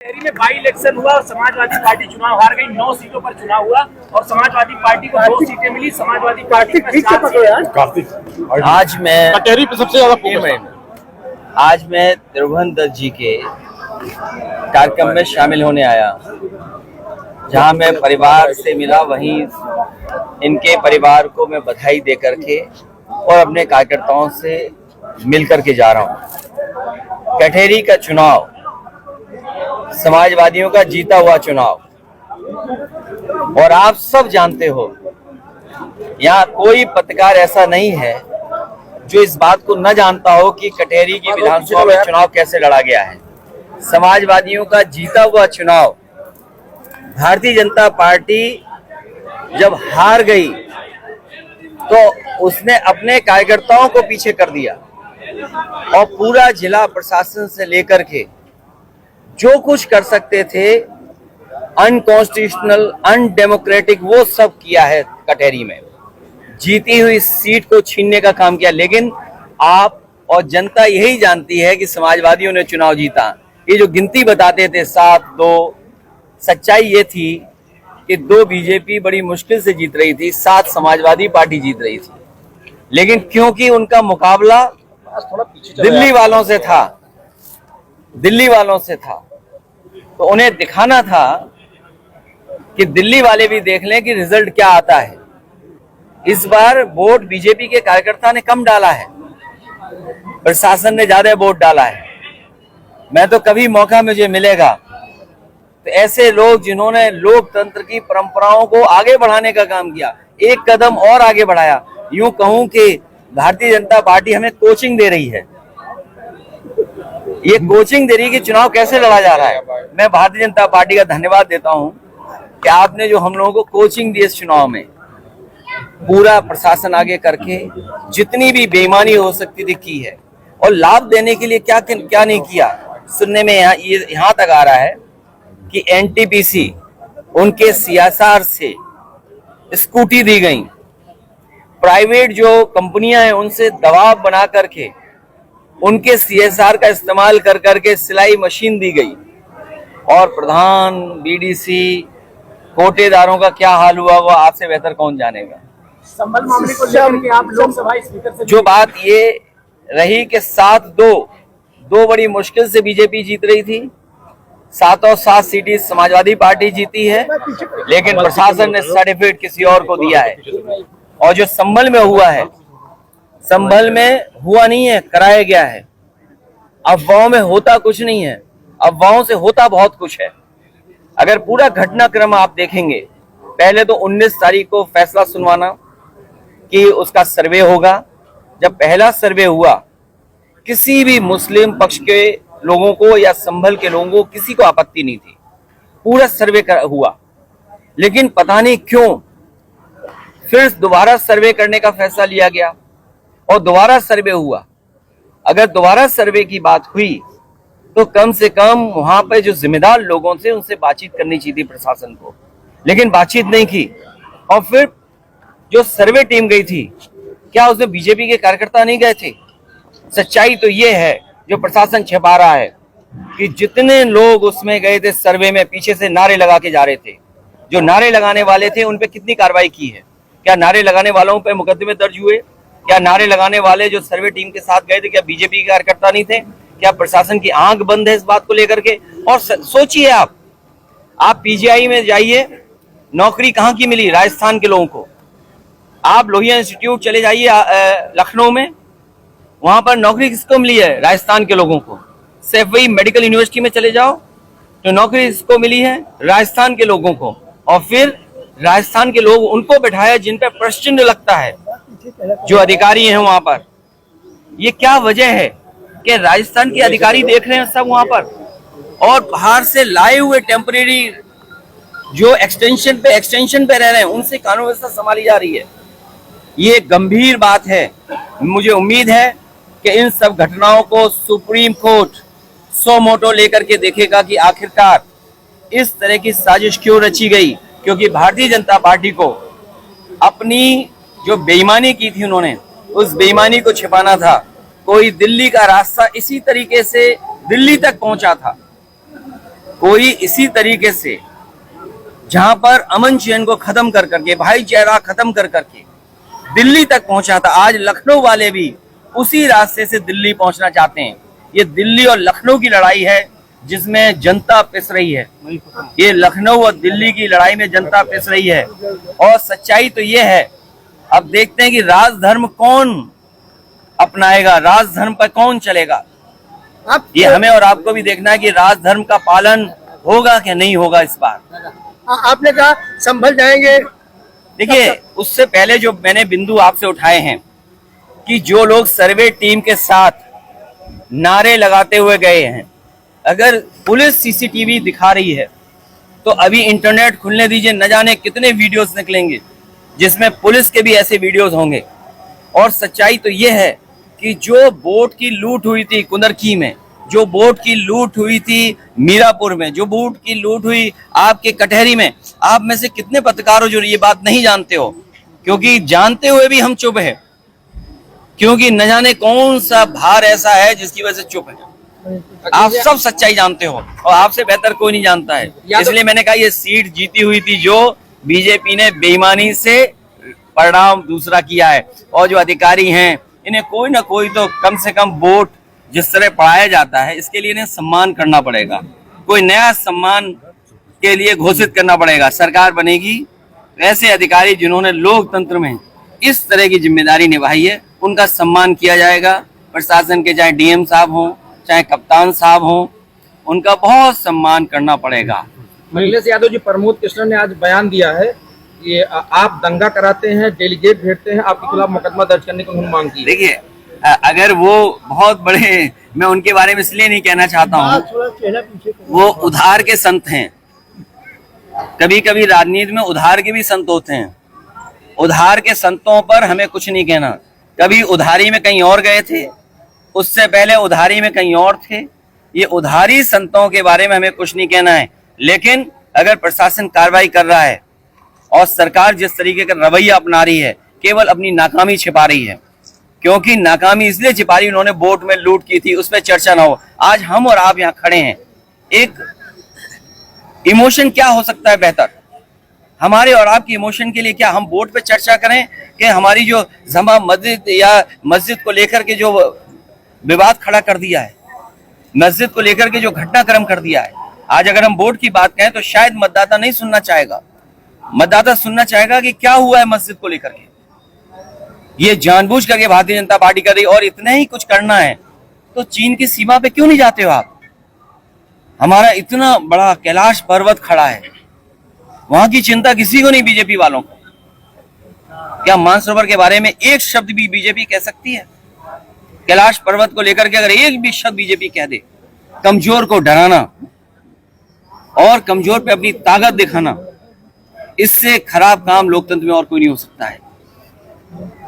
शहरी में by election हुआ और समाजवादी पार्टी चुनाव हार गई। 9 सीटों पर चुनाव हुआ और समाजवादी पार्टी को 2 सीटें मिली। समाजवादी पार्टी को 7 सीटें। आज मैं कटहरी पे सबसे ज्यादा आज मैं त्रिभुवन दत्त जी के कार्यक्रम में शामिल होने आया, जहां मैं परिवार से मिला। वहीं इनके परिवार को मैं बधाई दे करके और अपने कार्यकर्ताओं से मिल करके जा रहा हूं। कटहरी का चुनाव समाजवादियों का जीता हुआ चुनाव, और आप सब जानते हो, यहाँ कोई पत्रकार ऐसा नहीं है जो इस बात को न जानता हो कि कटहरी की विधानसभा में चुनाव कैसे लड़ा गया है। समाजवादियों का जीता हुआ चुनाव, भारतीय जनता पार्टी जब हार गई तो उसने अपने कार्यकर्ताओं को पीछे कर दिया और पूरा जिला प्रशासन से लेकर के जो कुछ कर सकते थे अनकॉन्स्टिट्यूशनल, अनडेमोक्रेटिक, वो सब किया है। कटहरी में जीती हुई सीट को छीनने का काम किया। लेकिन आप और जनता यही जानती है कि समाजवादियों ने चुनाव जीता। ये जो गिनती बताते थे 7-2, सच्चाई ये थी कि 2 बीजेपी बड़ी मुश्किल से जीत रही थी, 7 समाजवादी पार्टी जीत रही थी। लेकिन क्योंकि उनका मुकाबला दिल्ली वालों से था, तो उन्हें दिखाना था कि दिल्ली वाले भी देख लें कि रिजल्ट क्या आता है। इस बार वोट बीजेपी के कार्यकर्ता ने कम डाला है, प्रशासन ने ज्यादा वोट डाला है। मैं तो कभी मौका मुझे मिलेगा तो ऐसे लोग जिन्होंने लोकतंत्र की परंपराओं को आगे बढ़ाने का काम किया, एक कदम और आगे बढ़ाया। यूं कहूं कि भारतीय जनता पार्टी हमें कोचिंग दे रही है। ये कोचिंग दे रही है कि चुनाव कैसे लड़ा जा रहा है। मैं भारतीय जनता पार्टी का धन्यवाद देता हूं कि आपने जो हम लोगों को कोचिंग दी इस चुनाव में, पूरा प्रशासन आगे करके जितनी भी बेईमानी हो सकती थी की है। और लाभ देने के लिए क्या क्या नहीं किया। सुनने में यहाँ तक आ रहा है कि एनटीपीसी, उनके सीएसआर से स्कूटी दी गई, प्राइवेट जो कंपनियां हैं उनसे दबाव बना करके उनके सीएसआर का इस्तेमाल कर करके सिलाई मशीन दी गई। और प्रधान, बीडीसी, कोटेदारों का क्या हाल हुआ वो आपसे बेहतर कौन जानेगा। संभल मामले को लेकर के आप लोकसभा स्पीकर से जो बात ये रही कि 7-2 बड़ी मुश्किल से बीजेपी जीत रही थी, 7 सीटें समाजवादी पार्टी जीती है, लेकिन प्रशासन ने सर्टिफिकेट किसी और को दिया है। और जो संभल में हुआ है, संभल में हुआ नहीं है, कराया गया है। अफवाहों में होता कुछ नहीं है, अफवाहों से होता बहुत कुछ है। अगर पूरा घटनाक्रम आप देखेंगे, पहले तो 19 तारीख को फैसला सुनवाना कि उसका सर्वे होगा। जब पहला सर्वे हुआ, किसी भी मुस्लिम पक्ष के लोगों को या संभल के लोगों को किसी को आपत्ति नहीं थी, पूरा सर्वे हुआ। लेकिन पता नहीं क्यों फिर दोबारा सर्वे करने का फैसला लिया गया और दोबारा सर्वे हुआ। अगर दोबारा सर्वे की बात हुई तो कम से कम वहां पर जो जिम्मेदार लोगों से उनसे बातचीत करनी चाहिए थी प्रशासन को, लेकिन बातचीत नहीं की। और फिर जो सर्वे टीम गई थी, क्या उसमें बीजेपी के कार्यकर्ता नहीं गए थे? सच्चाई तो ये है जो प्रशासन छिपा रहा है कि जितने लोग उसमें गए थे सर्वे में, पीछे से नारे लगा के जा रहे थे। जो नारे लगाने वाले थे उन पे कितनी कार्रवाई की है? क्या नारे लगाने वालों पे मुकदमे दर्ज हुए? क्या नारे लगाने वाले जो सर्वे टीम के साथ गए थे, क्या बीजेपी के कार्यकर्ता नहीं थे? क्या प्रशासन की आंख बंद है इस बात को लेकर के? और सोचिए, आप पीजीआई में जाइए, नौकरी कहाँ की मिली? राजस्थान के लोगों को। आप लोहिया इंस्टीट्यूट चले जाइए लखनऊ में, वहां पर नौकरी किसको मिली है? राजस्थान के लोगों को। सैफई मेडिकल यूनिवर्सिटी में चले जाओ तो नौकरी किसको मिली है? राजस्थान के लोगों को। और फिर राजस्थान के लोग उनको बैठाया जिन पर प्रश्न लगता है, जो अधिकारी हैं वहां पर। ये क्या वजह है कि राजस्थान के अधिकारी देख रहे हैं सब वहां पर, और बाहर से लाए हुए टेम्परेरी जो एक्सटेंशन पे रह रहे हैं उनसे कानून व्यवस्था संभाली जा रही है। ये गंभीर बात है। मुझे उम्मीद है कि इन सब घटनाओं को सुप्रीम कोर्ट सो मोटो लेकर के देखेगा कि आखिरकार इस तरह की साजिश क्यों रची गई। क्योंकि भारतीय जनता पार्टी को अपनी जो बेईमानी की थी उन्होंने, उस बेईमानी को छिपाना था। कोई दिल्ली का रास्ता इसी तरीके से दिल्ली तक पहुंचा था। कोई इसी तरीके से जहां पर अमन चैन को खत्म कर करके, भाईचारा खत्म कर करके दिल्ली तक पहुंचा था, आज लखनऊ वाले भी उसी रास्ते से दिल्ली पहुंचना चाहते हैं। ये दिल्ली और लखनऊ की लड़ाई है जिसमें जनता पिस रही है। ये लखनऊ और दिल्ली की लड़ाई में जनता पिस रही है। और सच्चाई तो ये है, अब देखते हैं कि राजधर्म कौन अपनाएगा, राजधर्म पर कौन चलेगा। ये हमें और आपको भी देखना है कि राजधर्म का पालन होगा कि नहीं होगा इस बार। आपने कहा संभल जाएंगे। देखिए, उससे पहले जो मैंने बिंदु आपसे उठाए हैं कि जो लोग सर्वे टीम के साथ नारे लगाते हुए गए हैं, अगर पुलिस सीसीटीवी दिखा रही है तो अभी इंटरनेट खुलने दीजिए, न जाने कितने वीडियोस निकलेंगे जिसमें पुलिस के भी ऐसे वीडियोस होंगे। और सच्चाई तो ये है कि जो बोट की लूट हुई थी कुंदरकी में, जो बोट की लूट हुई थी मीरापुर में, जो बोट की लूट हुई आपके कटहरी में, आप में से कितने पत्रकार हो जो ये बात नहीं जानते हो? क्योंकि जानते हुए भी हम चुप है, क्योंकि न जाने कौन सा भार ऐसा है जिसकी वजह से चुप है। आप सब सच्चाई जानते हो और आपसे बेहतर कोई नहीं जानता है। इसलिए मैंने कहा ये सीट जीती हुई थी जो बीजेपी ने बेईमानी से परिणाम दूसरा किया है। और जो अधिकारी हैं इन्हें कोई ना कोई तो कम से कम वोट जिस तरह पढ़ाया जाता है इसके लिए इन्हें सम्मान करना पड़ेगा। कोई नया सम्मान के लिए घोषित करना पड़ेगा। सरकार बनेगी, ऐसे अधिकारी जिन्होंने लोकतंत्र में इस तरह की जिम्मेदारी निभाई है उनका सम्मान किया जाएगा। प्रशासन के चाहे डीएम साहब हों, चाहे कप्तान साहब हों, उनका बहुत सम्मान करना पड़ेगा। अखिलेश यादव जी, प्रमोद कृष्ण ने आज बयान दिया है कि आप दंगा कराते हैं, डेलीगेट भेजते हैं, आपके खिलाफ मुकदमा दर्ज करने की उन्होंने मांग की। देखिए, अगर वो बहुत बड़े, मैं उनके बारे में इसलिए नहीं कहना चाहता हूँ, वो उधार के संत हैं। कभी कभी राजनीति में उधार के भी संत होते हैं। उधार के संतों पर हमें कुछ नहीं कहना। कभी उधारी में कहीं और गए थे, उससे पहले उधारी में कहीं और थे। ये उधारी संतों के बारे में हमें कुछ नहीं कहना है। लेकिन अगर प्रशासन कार्रवाई कर रहा है और सरकार जिस तरीके का रवैया अपना रही है, केवल अपनी नाकामी छिपा रही है। क्योंकि नाकामी इसलिए छिपा रही, उन्होंने बोट में लूट की थी, उस पर चर्चा ना हो। आज हम और आप यहाँ खड़े हैं, एक इमोशन क्या हो सकता है बेहतर? हमारे और आपकी इमोशन के लिए क्या हम बोट पे चर्चा करें कि हमारी जो जमा मस्जिद या मस्जिद को लेकर के जो विवाद खड़ा कर दिया है, मस्जिद को लेकर के जो घटनाक्रम कर दिया है, आज अगर हम बोट की बात करें तो शायद मतदाता नहीं सुनना चाहेगा। मतदाता सुनना चाहेगा कि क्या हुआ है मस्जिद को लेकर के। ये जानबूझ करके भारतीय जनता पार्टी कर रही। और इतना ही कुछ करना है तो चीन की सीमा पे क्यों नहीं जाते हो आप? हमारा इतना बड़ा कैलाश पर्वत खड़ा है, वहां की चिंता किसी को नहीं, बीजेपी वालों को। क्या मानसरोवर के बारे में एक शब्द भी बीजेपी कह सकती है? कैलाश पर्वत को लेकर के अगर एक भी शब्द बीजेपी कह दे, कमजोर को डराना और कमजोर पे अपनी ताकत दिखाना, इससे खराब काम लोकतंत्र में और कोई नहीं हो सकता है।